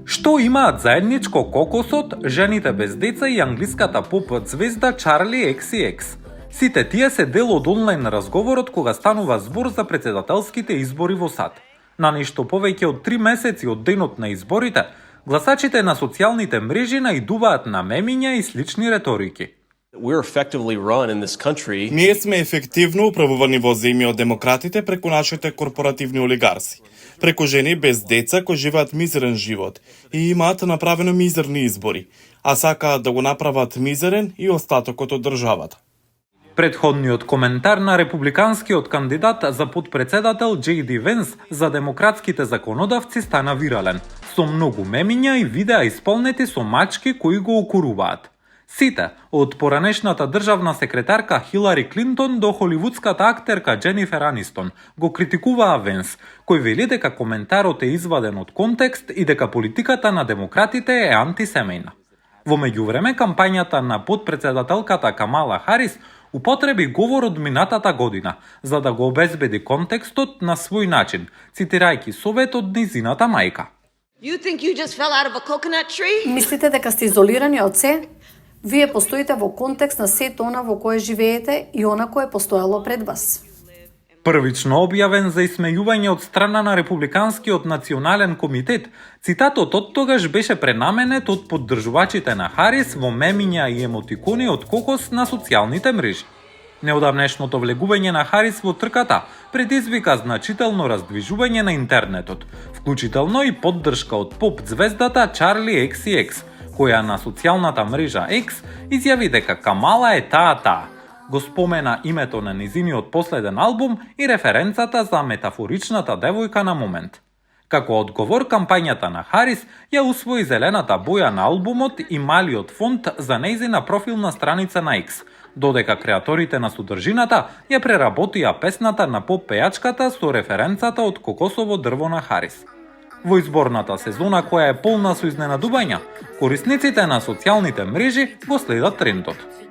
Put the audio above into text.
Што имаат заедничко кокосот, жените без деца и англиската поп звезда Чарли XCX? Сите тие се дел од онлайн разговорот кога станува збор за претседателските избори во САД. На нешто повеќе од 3 месеци од денот на изборите, гласачите на социјалните мрежи наидуваат на мемиња и слични реторики. Ние сме ефективно управувани во земја од демократите преку нашите корпоративни олигарси, преку жени без деца кои живеат мизерен живот и имаат направено мизерни избори, а сакаат да го направат мизерен и остатокот од државата. Предходниот коментар на републиканскиот кандидат за подпредседател J.D. Венс за демократските законодавци стана вирален, со многу мемиња и видеа исполнети со мачки кои го окуруваат. Сите, од поранешната државна секретарка Хилари Клинтон до холивудската актерка Дженифер Анистон, го критикуваа Венс, кој вели дека коментарот е изваден од контекст и дека политиката на демократите е антисемејна. Во меѓувреме, кампањата на подпредседателката Камала Харис употреби говор од минатата година, за да го обезбеди контекстот на свој начин, цитирајќи совет од низината мајка. Мислите дека сте изолирани од се? Вие постоите во контекст на сето она во кое живеете и она кое постоело пред вас. Првично објавен за исмејување од страна на Републиканскиот национален комитет, цитатот од тогаш беше пренаменет од поддржувачите на Харис во мемиња и емотикони од кокос на социјалните мрежи. Неодамнешното влегување на Харис во трката предизвика значително раздвижување на интернетот, вклучително и поддршка од поп звездата Чарли XCX, која на социјалната мрежа X изјави дека Камала е таа. Го спомена името на низиниот последен албум и референцата за метафоричната девојка на момент. Како одговор, кампањата на Харис ја усвои зелената боја на албумот и малиот фонт за нејзина профилна страница на X, додека креаторите на содржината ја преработија песната на поп пејачката со референцата од кокосово дрво на Харис. Во изборната сезона, која е полна со изненадувања, корисниците на социјалните мрежи го следат трендот.